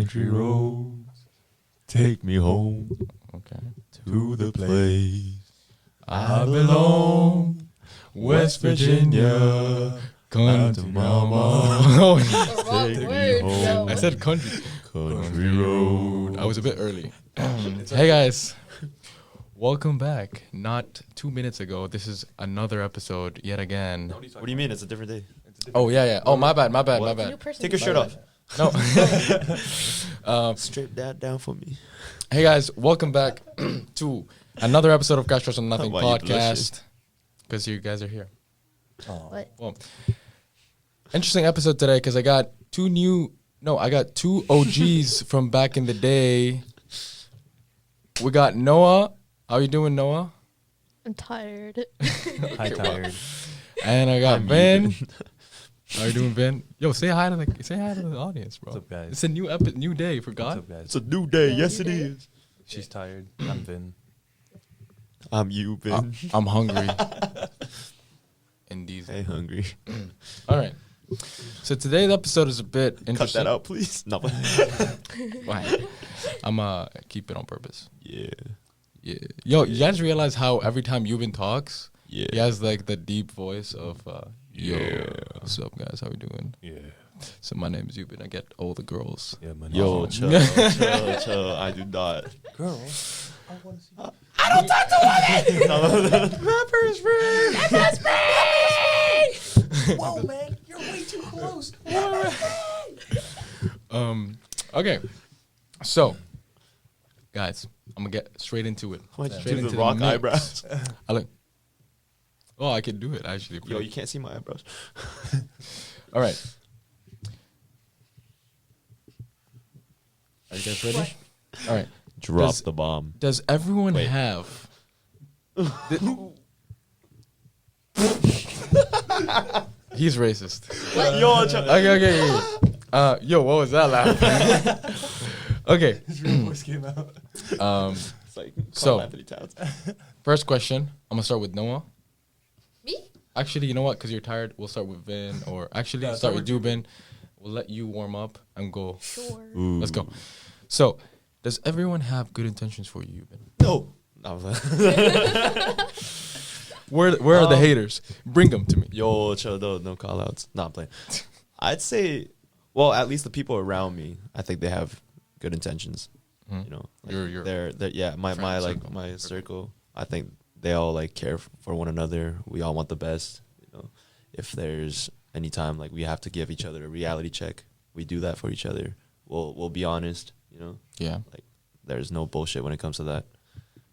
Country roads, take me home to the place I belong. West Virginia, country mama. Take me home. I said country. Country road. I was a bit early. Hey guys, welcome back. Not 2 minutes ago. This is another episode yet again. What do you mean? It's a different day. Oh yeah. Oh my bad. Take your shirt off. No. Strip that down for me. Hey guys, welcome back to another episode of Cash Rush on Nothing Why you podcast. Because you guys are here. What? Well, interesting episode today because I got two OGs from back in the day. We got Noah. How you doing, Noah? I'm tired. Hi, tired. And I got I'm Ben. even. How you doing, Ben? Yo, say hi to the audience, bro. What's up, guys? It's a new new day for What's God. up, guys? It's a new day. Yes, it is. She's tired. I'm Vin. I'm you, Ben. I'm hungry. Indeed. Hey, hungry. All right. So today's episode is a bit Cut interesting. that out, please. No. Why? I'm keep it on purpose. Yeah. Yeah. Yo, you guys realize how every time Yuban talks, Yeah. he has like the deep voice of yo, Yeah. what's up guys? How we doing? Yeah. So my name is Yuban. I get all the girls. Yeah, man. Yo, chill. I do not. Girl. I want to see you. Rapper's free. Whoa, man. You're way too close. Okay. So, guys, I'm gonna get straight into it. Why'd you Straight do into the rock mix. eyebrows? I could do it actually. Yo, you can't see my eyebrows. All right. Are you guys ready? All right. Drop Does- the bomb. Does everyone Wait. have? He's racist. Yo, chill. Okay. Yo, what was that laugh? Okay. His real voice came out. It's like So- Carl Anthony Towns. First question. I'm gonna start with Noah. Me? Actually, you know what? Because you're tired, we'll start with Vin. Or actually, No, start start with you, Vin. We'll let you warm up and go. Sure. Ooh. Let's go. So, does everyone have good intentions for you, Vin? No. Where are the haters? Bring them to me. Yo, chill. No call outs. Not playing. I'd say, well, at least the people around me, I think they have good intentions. Mhm. You know, Your they're yeah. My friend like circle. my circle. I think they all like care for one another. We all want the best. You know, if there's any time like we have to give each other a reality check, we do that for each other. We'll be honest. You know, Yeah. there's no bullshit when it comes to that.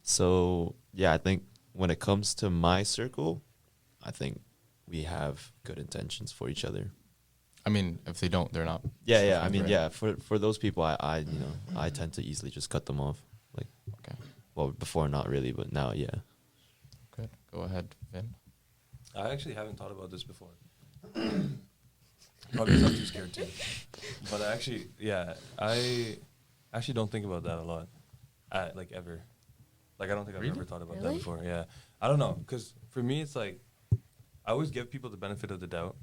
So yeah, I think when it comes to my circle, I think we have good intentions for each other. I mean, if they don't, they're not. Yeah. I friends, mean, right? yeah. For those people, I tend to easily just cut them off. Like, Okay. well, before not really, but now, yeah. Good. Go ahead, Vin. I actually haven't thought about this before. Probably because I'm too scared to. But I actually don't think about that a lot. Like, ever. Like, I don't think I've Really? ever thought about that Really? before. Yeah. I don't know. Because for me, it's like, I always give people the benefit of the doubt.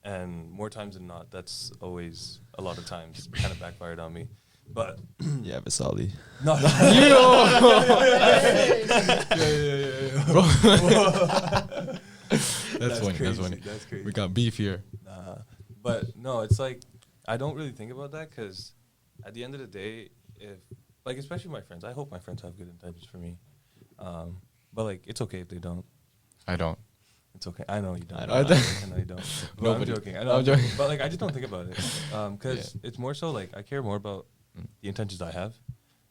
And more times than not, that's always a lot of times kind of backfired on me. But Yeah, Vasali. no, That's funny. crazy. That's funny. That's crazy. We got beef here. But no, it's like I don't really think about that because at the end of the day, if like especially my friends, I hope my friends have good intentions for me. But like it's okay if they don't. I don't. It's okay. I know you don't. I I don't. know you don't. But Nobody. I'm joking. I know. I'm joking. But like I just don't think about it because it's more so like I care more about Mm. the intentions I have.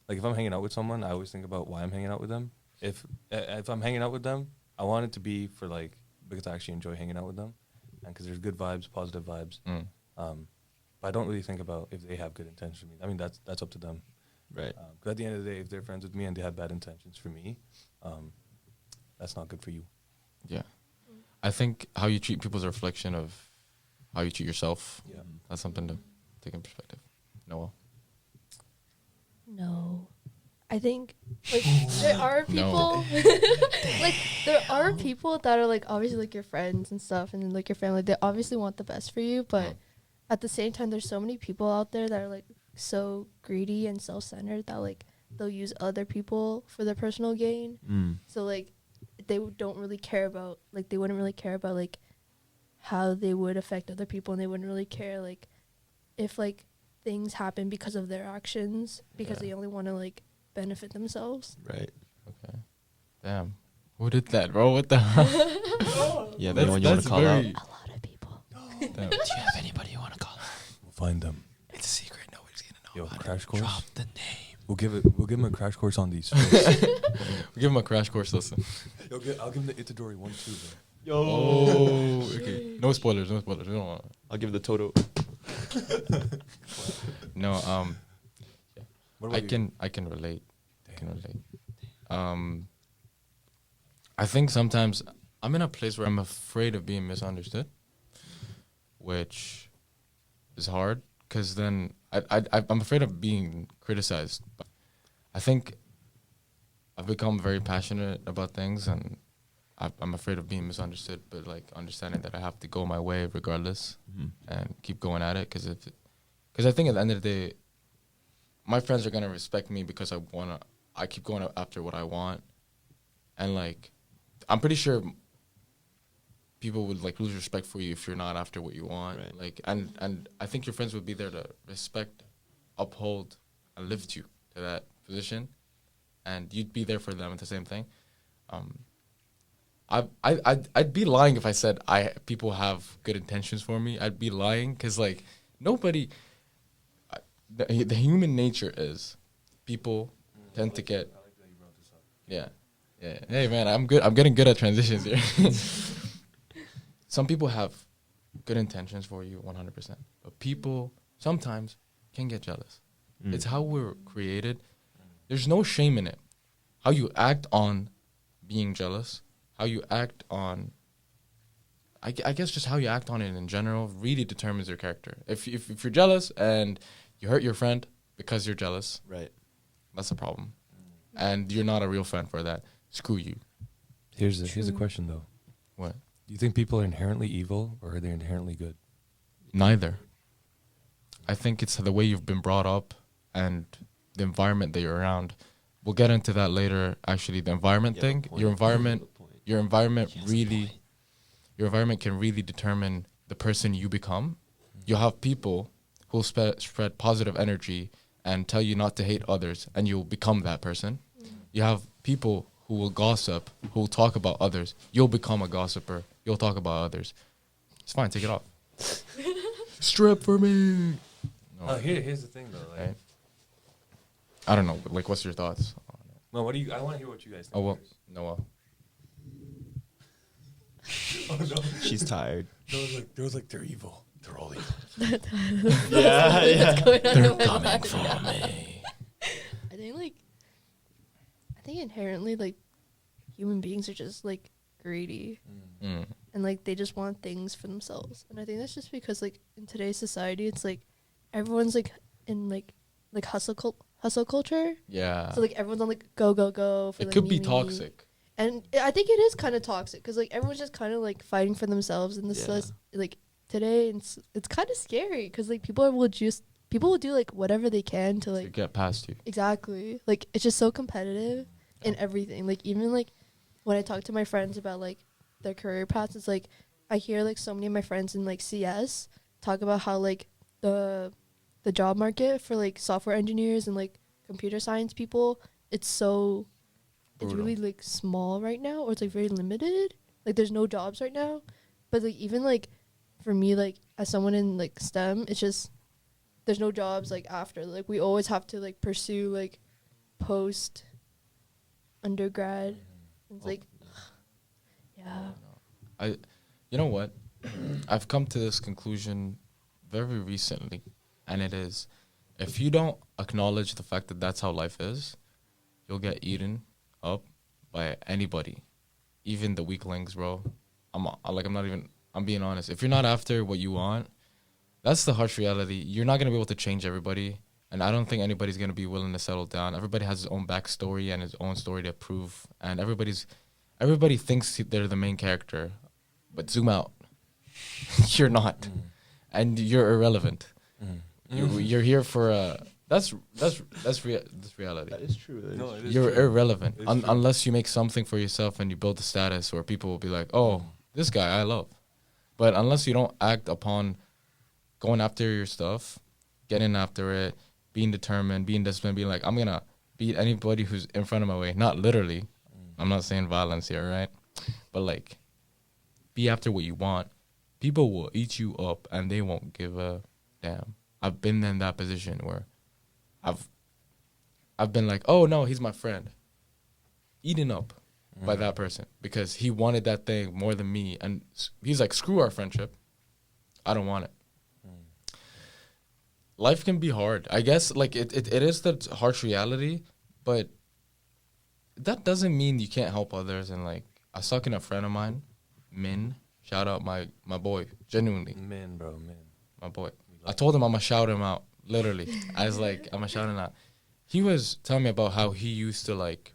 Like if I'm hanging out with someone, I always think about why I'm hanging out with them. If I'm hanging out with them, I want it to be for like because I actually enjoy hanging out with them, and because there's good vibes, positive vibes. Mm. But I don't really think about if they have good intentions for me. I mean, that's up to them. Right. Because at the end of the day, if they're friends with me and they have bad intentions for me, that's not good for you. Yeah. I think how you treat people is a reflection of how you treat yourself. Yeah. That's something to take in perspective. Noah. No. I think like there are No. people like there are people that are like obviously like your friends and stuff and then like your family, they obviously want the best for you, but at the same time there's so many people out there that are like so greedy and self-centered that like they'll use other people for their personal gain. So like don't really care about like they wouldn't really care about like how they would affect other people, and they wouldn't really care like if like things happen because of their actions, because they only want to like benefit themselves. Right. Okay. Damn. Who did that, bro? What the hell? Yeah, anyone you want to call out? A lot of people. Damn. Do you have anybody you want to call out? We'll find them. It's a secret. Nobody's gonna know. Yo, about crash it. course? Drop the name. We'll give him a crash course on these. We'll give him a crash course lesson. I'll give him the Itadori 1-2. Yo. Oh, okay. No spoilers. We don't want. I'll give the Toto. No. What about I can relate. I can relate. I think sometimes I'm in a place where I'm afraid of being misunderstood, which is hard because then I'm afraid of being criticized. I think I've become very passionate about things, and I'm afraid of being misunderstood, but like understanding that I have to go my way regardless and keep going at it because I think at the end of the day, my friends are gonna respect me because I keep going after what I want, and like I'm pretty sure people would like lose respect for you if you're not after what you want. Right. Like and I think your friends would be there to respect, uphold, and lift you to that position, and you'd be there for them at the same thing. I'd be lying if I said people have good intentions for me. I'd be lying because like nobody. The human nature is people tend to get. Yeah. Hey man, I'm good. I'm getting good at transitions here. Some people have good intentions for you, 100%, but people sometimes can get jealous. It's how we're created. There's no shame in it. How you act on being jealous, how you act on, I guess just how you act on it in general really determines your character. If you're jealous and you hurt your friend because you're jealous, Right. that's a problem. And you're not a real friend for that. Screw you. Here's a question though. What? Do you think people are inherently evil or are they inherently good? Neither. I think it's the way you've been brought up and the environment that you're around. We'll get into that later. Actually, the environment thing, your environment can really determine the person you become. You'll have people who'll spread positive energy and tell you not to hate others, and you'll become that person. You have people who will gossip, who will talk about others. You'll become a gossiper. You'll talk about others. It's fine. Take it off. Strip for me. No. Here's the thing though. Like, Right. I don't know. Like, what's your thoughts on it? no, what do you? I want to hear what you guys think. Oh, well, first. Noah. Oh no. She's tired. There was like they're evil. They're all evil. Yeah. They're Coming for me. I think inherently like human beings are just like greedy Mm. and like they just want things for themselves. And I think that's just because like in today's society it's like everyone's like in like hustle culture. Yeah. So like everyone's on like go for It the could be me. toxic. And I think it is kind of toxic because like everyone's just kind of like fighting for themselves in this Yeah. like today, and it's kind of scary because like people will do like whatever they can to To like get past you. exactly like it's just so competitive in everything. Like even like when I talk to my friends about like their career paths, it's like I hear like so many of my friends in like CS talk about how like the job market for like software engineers and like computer science people, it's Brutal. really like small right now, or it's like very limited. Like there's no jobs right now. But like even like for me, like as someone in like STEM, it's just there's no jobs like after. Like we always have to like pursue like post undergrad. It's like yeah. You know what? I've come to this conclusion very recently, and it is, if you don't acknowledge the fact that that's how life is, you'll get eaten up by anybody, even the weaklings, bro. I'm being honest. If you're not after what you want, that's the harsh reality. You're not gonna be able to change everybody, and I don't think anybody's gonna be willing to settle down. Everybody has his own backstory and his own story to prove, and everybody thinks they're the main character, but zoom out. You're not, and you're irrelevant. You're here for that's reality. That is true. That No, is it true. is You're true. irrelevant It's true. unless you make something for yourself and you build a status where people will be like, oh, this guy I love. But unless you don't act upon going after your stuff, getting after it, being determined, being disciplined, being like, I'm gonna beat anybody who's in front of my way. Not literally. I'm not saying violence here, right? But like, be after what you want. People will eat you up and they won't give a damn. I've been in that position where I've been like, oh no, he's my friend. Eaten up by that person because he wanted that thing more than me. And he's like, screw our friendship. I don't want it. Life can be hard. I guess like it is the harsh reality, but that doesn't mean you can't help others. And like, I was talking to a friend of mine, Min, shout out my boy, genuinely, Man, bro, man. my boy. I told him I'm gonna shout him out, literally. I was like, I'm gonna shout him out. He was telling me about how he used to like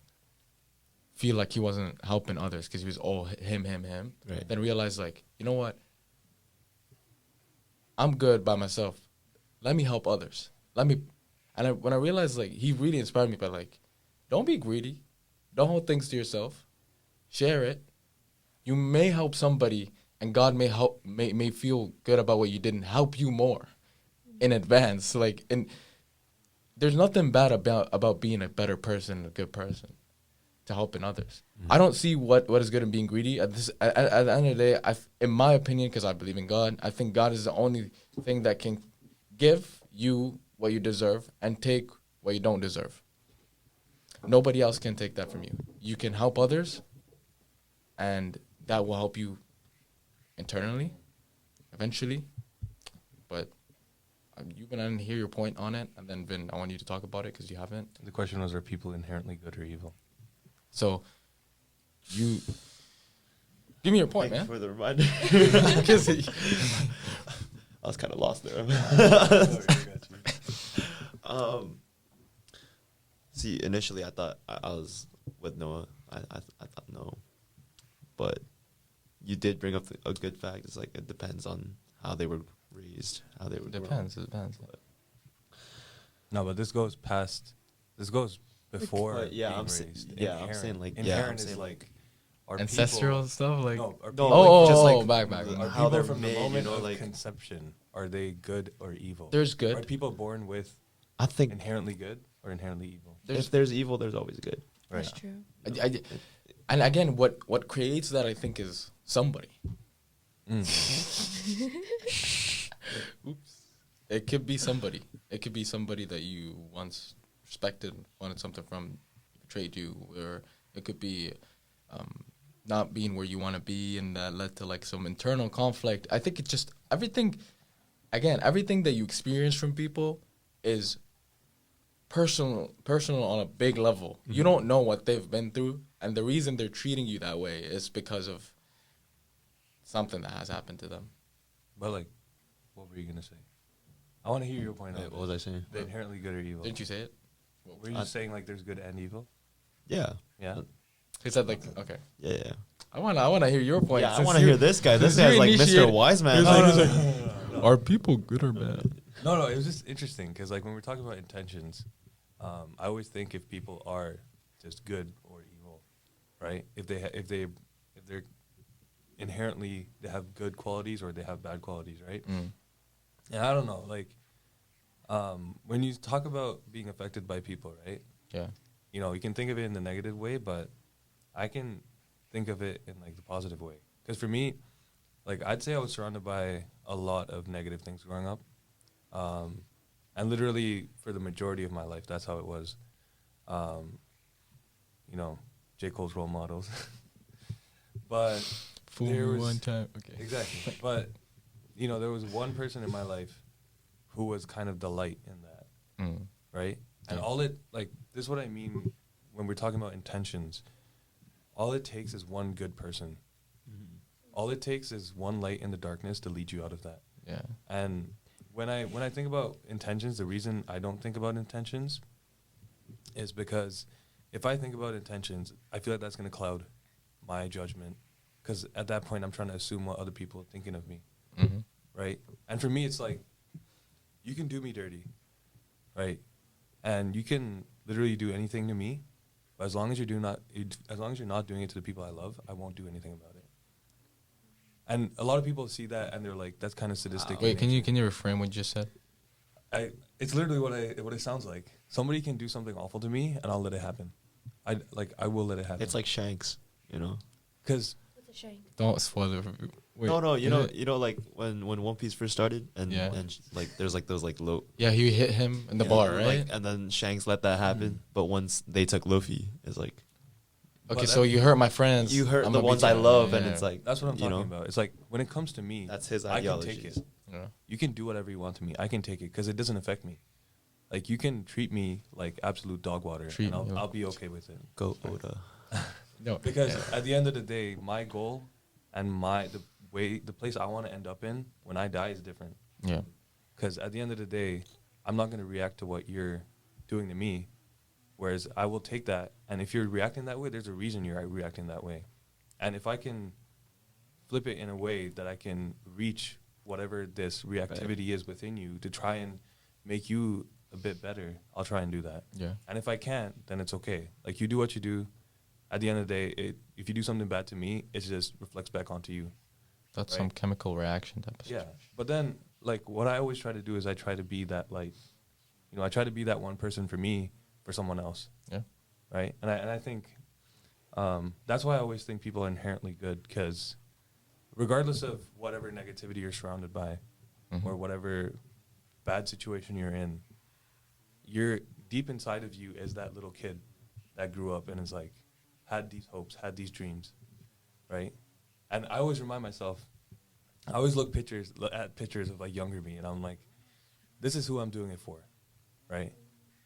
feel like he wasn't helping others because he was all him. Right. Then realized like, you know what? I'm good by myself. Let me help others. When I realized like he really inspired me by like, don't be greedy, don't hold things to yourself, share it. You may help somebody, and God may feel good about what you did and help you more in advance. Like, and there's nothing bad about being a better person, a good person, to helping others. I don't see what is good in being greedy. At the end of the day, in my opinion, because I believe in God, I think God is the only thing that can give you what you deserve and take what you don't deserve. Nobody else can take that from you. You can help others, and that will help you internally, eventually. But I didn't hear your point on it, and then Vin, I want you to talk about it because you haven't. The question was, are people inherently good or evil? So, you give me your point, Thank you man. for the reminder. 'Cause I was kind of lost there. See, initially I thought I was with Noah. I thought no, but you did bring up a good fact. It's like it depends on how they were raised, how they were. Depends. No, but this goes before. But yeah, being I'm sa- raised. yeah, I'm saying, like, yeah, inherent I'm is saying, like are Ancestral people- stuff, like no, are No, people, like, just oh, like back. are how people they're from made, the moment you know, of like conception, are they good or evil? There's good. Are people born with I think inherently good or inherently evil? if there's evil, there's always good. That's Right. true. And again, what creates that, I think, is somebody. Oops. It could be somebody. It could be somebody that you once respected, wanted something from, betrayed you, or it could be not being where you want to be, and that led to like some internal conflict. I think it's just everything. Again, everything that you experience from people is personal on a big level. You don't know what they've been through, and the reason they're treating you that way is because of something that has happened to them. But like, what were you gonna say? I want to hear your point. Wait, on what was I saying? the inherently good or evil? Didn't you say it? Were you just saying like there's good and evil? Yeah, Yeah. He said like, okay. yeah. I wanna hear your point. Yeah, I since want to you- hear this guy. This since guy's you like Mr. initiated- Wise Man. He's like, are people good or bad? No, it was just interesting because like when we're talking about intentions, I always think if people are just good or evil, right? If they're inherently they have good qualities or they have bad qualities, right? And I don't know, like when you talk about being affected by people, right? Yeah. You know, you can think of it in the negative way, but I can think of it in like the positive way. Because for me, like I'd say I was surrounded by a lot of negative things growing up. And literally for the majority of my life, that's how it was. You know, J. Cole's role models. But Fool there me was- one time. Okay. exactly. But, you know, there was one person in my life who was kind of the light in that, right? And this is what I mean when we're talking about intentions. All it takes is one good person. All it takes is one light in the darkness to lead you out of that. Yeah. And when I think about intentions, the reason I don't think about intentions is because if I think about intentions, I feel like that's going to cloud my judgment. Because at that point, I'm trying to assume what other people are thinking of me, right? And for me, it's like, you can do me dirty, right? And you can literally do anything to me, but as long as you're not doing it to the people I love, I won't do anything about it. And a lot of people see that and they're like, that's kind of sadistic. Wait, can you reframe what you just said? It's literally what it sounds like. Somebody can do something awful to me and I'll let it happen. I will let it happen. It's like Shanks, you know, because What's a shank? Don't spoil it. Wait, no, you is know, it- like when One Piece first started, and Yeah. and like there's like those like low. Yeah, he hit him in the Yeah, bar, like, right? and then Shanks let that happen, but once they took Luffy, it's like Okay, But so you hurt my friends. you hurt I'm the gonna ones beat I you. love, Yeah, and yeah. it's like that's what I'm you talking know, about. It's like when it comes to me, that's his I can ideology. take it. Yeah. You can do whatever you want to me. I can take it because it doesn't affect me. Like you can treat me like absolute dog water, Treat and me. I'll be okay with it. Go Oda. No, Because at the end of the day, my goal and the place I want to end up in when I die is different. yeah, Because at the end of the day, I'm not going to react to what you're doing to me. Whereas I will take that, and if you're reacting that way, there's a reason you're reacting that way. And if I can flip it in a way that I can reach whatever this reactivity is within you to try and make you a bit better, I'll try and do that. yeah. And if I can't, then it's okay. Like you do what you do. At the end of the day, if you do something bad to me, it just reflects back onto you. That's Right. some chemical reaction type of Yeah. situation. But then, like, what I always try to do is I try to be that, like, you know, I try to be that one person for me, for someone else. Yeah. Right. And I think that's why I always think people are inherently good, because regardless of whatever negativity you're surrounded by Mhm. or whatever bad situation you're in, you're deep inside of you is that little kid that grew up and is like, had these hopes, had these dreams, right? And I always remind myself, I always look at pictures of like younger me, and I'm like, this is who I'm doing it for, right?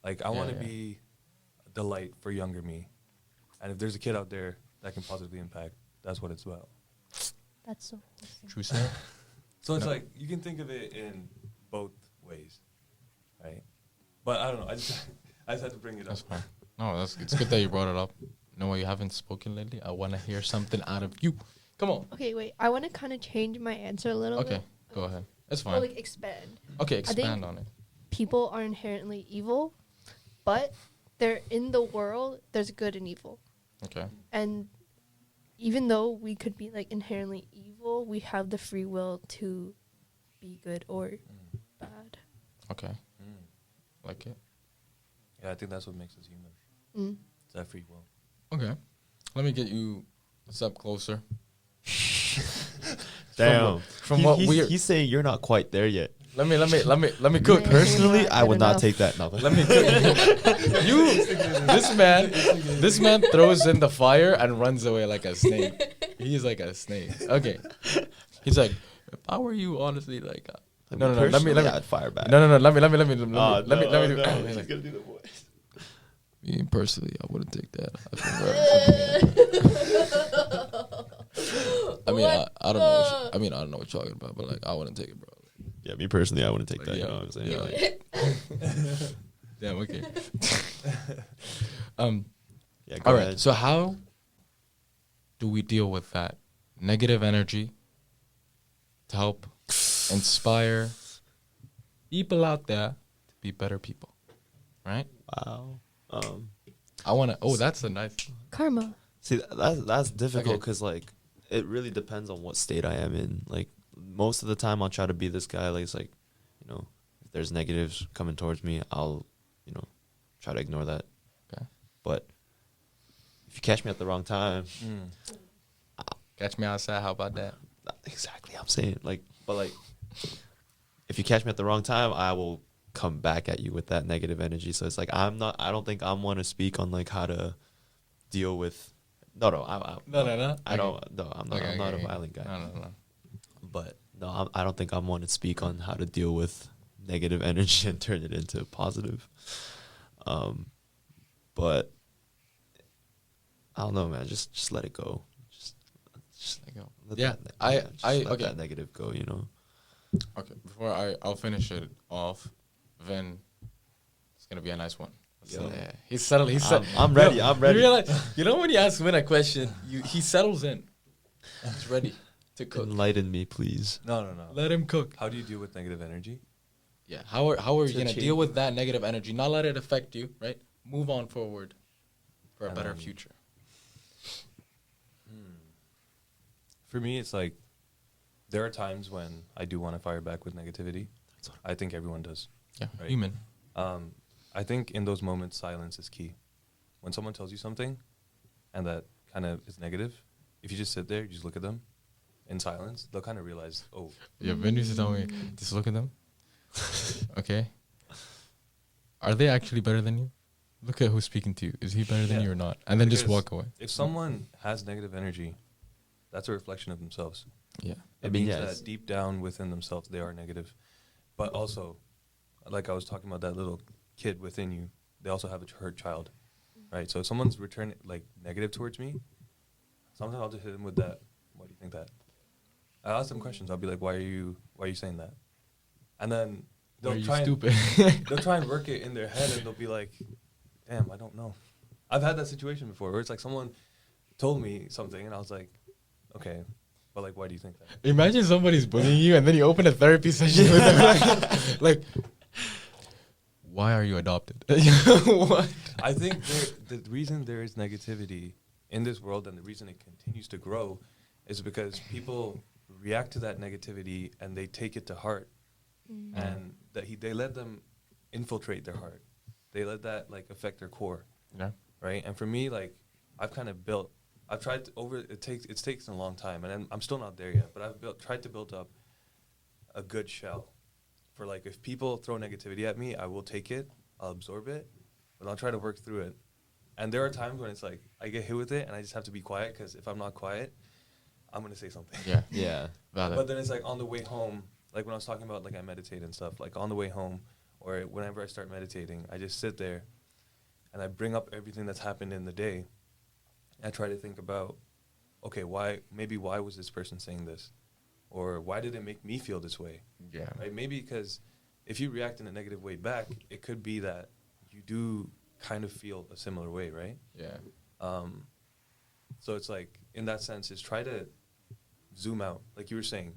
Like I want to Yeah. be the light for younger me, and if there's a kid out there that can positively impact, that's what it's about. That's so wholesome. True story. So it's No. like you can think of it in both ways, right? But I don't know. I just had to bring it up. That's fine. No, it's good that you brought it up. You know what? You haven't spoken lately. I want to hear something out of you. Come on. Okay, wait. I want to kind of change my answer a little Okay, bit. go ahead. It's Or fine. like expand. Okay, think- expand on it. People are inherently evil, but they're in the world. There's good and evil, Okay. and even though we could be like inherently evil, we have the free will to be good or bad. Okay. Mm. Like it. Yeah, I think that's what makes us human. Mm. It's that free will. Okay. Let me get you a step closer. Damn. From what we're he's saying you're not quite there yet. let me cook. Yeah. Personally, not I good would not enough. take that. No, Let me cook. You this man throws in the fire and runs away like a snake. He's like a snake. Okay. He's like, if I were you, honestly, like no, let me I'd fire back. no, let me do He's He's like, gonna do the voice. me personally, I wouldn't take that. I mean, I don't know. I don't know what you're talking about, but like, I wouldn't take it, bro. Yeah, me personally, I wouldn't take Like, that. yeah, You know what I'm saying? yeah. Like, Damn. Okay. yeah, go All right. ahead. So how do we deal with that negative energy to help inspire people out there to be better people? Right. Wow. I want to. Oh, that's a nice. Karma. See, that's difficult Okay. because like it really depends on what state I am in. Like most of the time, I'll try to be this guy. Like it's like, you know, if there's negatives coming towards me, I'll, you know, try to ignore that. Okay. But if you catch me at the wrong time, Catch me outside. How about that? exactly, I'm saying like, but like, if you catch me at the wrong time, I will come back at you with that negative energy. So it's like I don't think I'm one to speak on like how to deal with. No, No. I don't. No, I'm not. Okay, I'm not okay, a violent guy. No. But no, I don't think I'm one to speak on how to deal with negative energy and turn it into positive. But I don't know, man. Just let it go. Just There you go. let Yeah, let okay. that negative go. You know. Okay. Before I'll finish it off, then it's gonna be a nice one. So, Yo. yeah, he's settled. He's I'm ready. Yo, I'm ready. You know when you ask Vin a question, he settles in. He's ready to cook. Enlighten me, please. No. Let him cook. How do you deal with negative energy? Yeah. How are you To gonna change- deal with that negative energy? Not let it affect you, right? Move on forward for a And better then- future. For me, it's like there are times when I do want to fire back with negativity. I think everyone does. Yeah. Right. Human. I think in those moments, silence is key. When someone tells you something and that kind of is negative, if you just sit there, you just look at them in silence, they'll kind of realize, oh, Yeah. Vin used to tell me, just look at them. Okay. Are they actually better than you? Look at who's speaking to you. Is he better than Yeah. you or not? And then just Because walk away. if someone has negative energy, that's a reflection of themselves. Yeah. It mean, means yes. that deep down within themselves, they are negative. But also, like I was talking about that little kid within you, they also have a hurt child, right? So if someone's returning like negative towards me, sometimes I'll just hit them with that. Why do you think that? I ask them questions. I'll be like, why are you saying that? And then Are they'll you try stupid? they'll try and work it in their head, and they'll be like, damn, I don't know. I've had that situation before where it's like someone told me something, and I was like, okay, but like, why do you think that? Imagine somebody's bullying you and then you open a therapy session with them. Like, why are you adopted? What? I think the reason there is negativity in this world and the reason it continues to grow is because people react to that negativity and they take it to heart, and they let them infiltrate their heart. They let that like affect their core, Yeah. right? And for me, like I've tried to it's taken a long time, and I'm still not there yet. But I've tried to build up a good shell for like if people throw negativity at me, I will take it, I'll absorb it, but I'll try to work through it. And there are times when it's like I get hit with it, and I just have to be quiet because if I'm not quiet, I'm gonna say something. Yeah. Yeah. But then it's like on the way home, like when I was talking about like I meditate and stuff, like on the way home or whenever I start meditating, I just sit there and I bring up everything that's happened in the day. I try to think about, okay, why was this person saying this? Or why did it make me feel this way? Yeah. Right? Maybe because if you react in a negative way back, it could be that you do kind of feel a similar way, right? Yeah. So it's like, in that sense, is try to zoom out. Like you were saying,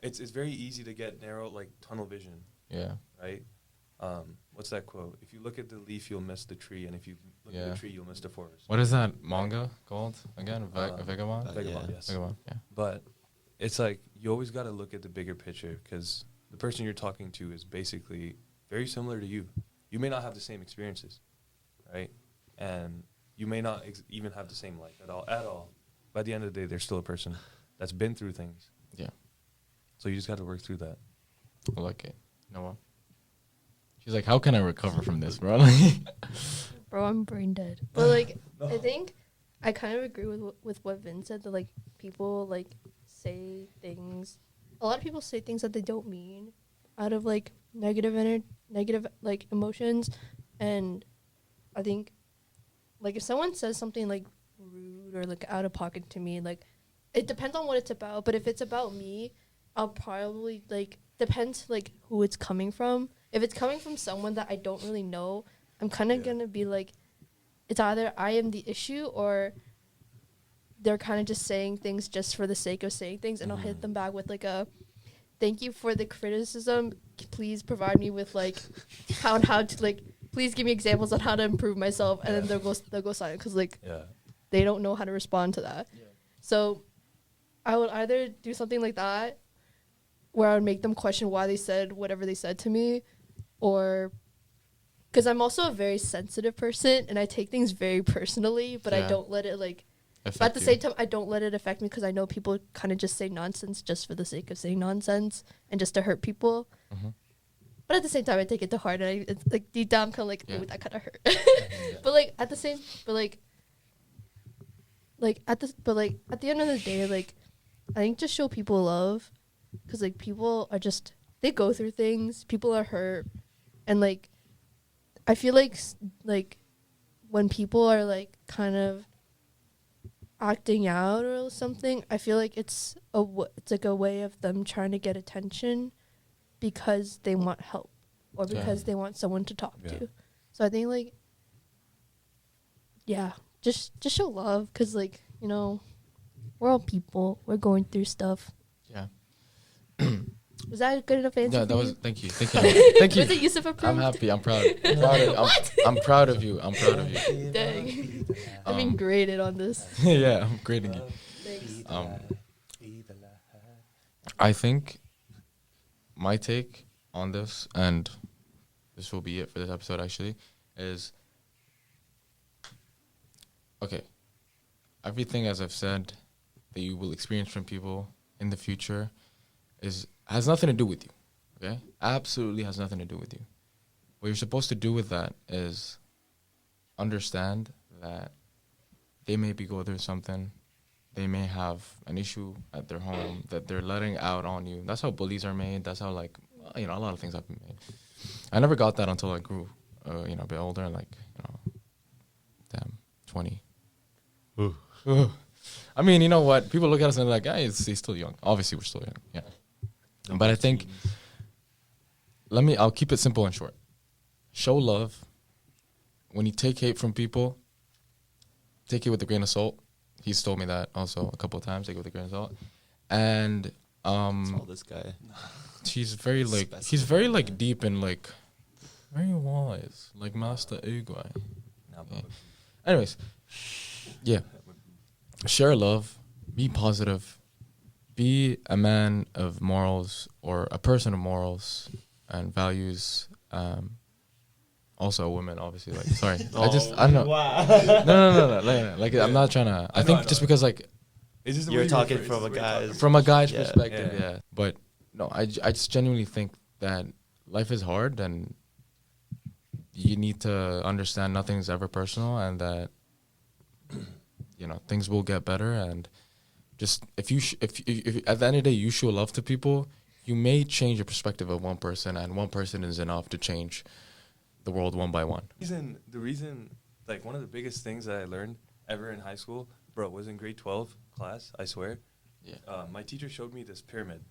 it's very easy to get narrow, like tunnel vision, Yeah. right? What's that quote? If you look at the leaf, you'll miss the tree, and if you look at Yeah. the tree, you'll miss the forest. What is that manga called again? Vagabond, Yeah. yes. Vagabond. Yeah. But it's like you always got to look at the bigger picture because the person you're talking to is basically very similar to you. You may not have the same experiences, right? And you may not even have the same life at all. By the end of the day, they're still a person that's been through things. Yeah. So you just got to work through that. I like it. Noah. She's like, how can I recover from this, bro? Bro, I'm brain dead. But like, I think I kind of agree with what Vin said. That like people like say things. A lot of people say things that they don't mean out of like negative like emotions, and I think like if someone says something like rude or like out of pocket to me, like it depends on what it's about. But if it's about me, I'll probably like depends like who it's coming from. If it's coming from someone that I don't really know, I'm kind of gonna be like, it's either I am the issue or they're kind of just saying things just for the sake of saying things, and I'll hit them back with like a thank you for the criticism. Please provide me with like how to like please give me examples on how to improve myself, and then they'll go silent because like they don't know how to respond to that. Yeah. So I would either do something like that where I would make them question why they said whatever they said to me, or because I'm also a very sensitive person and I take things very personally, but I don't let it like. But at the same time, I don't let it affect me because I know people kind of just say nonsense just for the sake of saying nonsense and just to hurt people. Mm-hmm. But at the same time, I take it to heart, and it's like deep down, I'm kind of like, ooh, that kind of hurt. But like at the same, but at the end of the day, like I think just show people love, because like people are just they go through things. People are hurt, and like I feel like when people are like kind of acting out or something, I feel like it's like a way of them trying to get attention because they want help or because they want someone to talk to. So I think like just show love, because like, you know, we're all people, we're going through stuff. Was that a good enough answer? Yeah, that for was. you? Thank you. Thank you. Was it Yusuf approved? I'm happy. I'm proud. I'm proud of you. I'm proud of you. Dang. I've been graded on this. Yeah, I'm grading you. Thanks. I think my take on this, and this will be it for this episode actually, is okay. Everything, as I've said, that you will experience from people in the future has nothing to do with you. Okay? Absolutely has nothing to do with you. What you're supposed to do with that is understand that they may be going through something. They may have an issue at their home that they're letting out on you. That's how bullies are made. That's how, like, a lot of things have been made. I never got that until I grew, a bit older, like, 20. Ugh. I mean, you know what? People look at us and they're like, he's still young. Obviously, we're still young. Yeah. But I think, I'll keep it simple and short. Show love. When you take hate from people, take it with a grain of salt. He's told me that also a couple of times. Take it with a grain of salt. And All this guy. he's very deep and like very wise, like Master Uguay. Yeah. Anyways, yeah. Share love. Be positive. Be a man of morals or a person of morals and values. Also a woman, obviously. Like, sorry, I don't know. Wow. No. Like, I'm not trying to. I think just because like It's just the You're way talking refer- from a it's the way guy's you talk. from a guy's Yeah. perspective, Yeah. yeah. But no, I just genuinely think that life is hard and you need to understand nothing's ever personal and that things will get better. And just if at the end of the day you show love to people, you may change the perspective of one person, and one person is enough to change the world one by one. The reason, like, one of the biggest things that I learned ever in high school, bro, was in grade 12 class, I swear. Yeah. My teacher showed me this pyramid.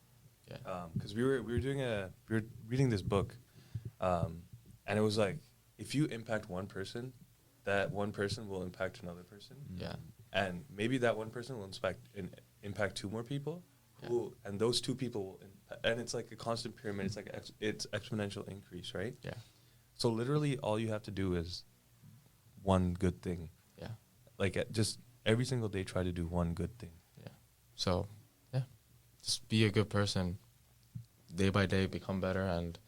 Yeah. Because we were reading this book, and it was like, if you impact one person, that one person will impact another person. Yeah. And maybe that one person will impact two more people, and those two people will and it's like a constant pyramid. It's like it's exponential increase, right? Yeah. So literally, all you have to do is one good thing. Yeah. Like just every single day, try to do one good thing. Yeah. So, yeah, just be a good person. Day by day, become better. And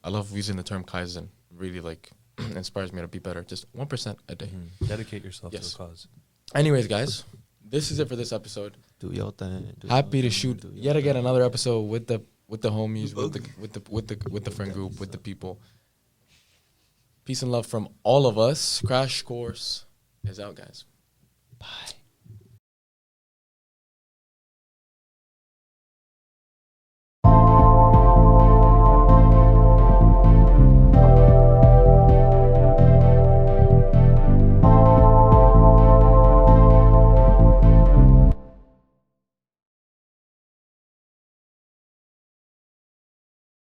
I love using the term Kaizen. Really, like, inspires me to be better. Just 1% a day. Dedicate yourself Yes. to the cause. Anyways, guys, this is it for this episode. Do your thing. Happy to shoot yet again another episode with the homies, with the friend group, with the people. Peace and love from all of us. Crash Course is out, guys. Bye.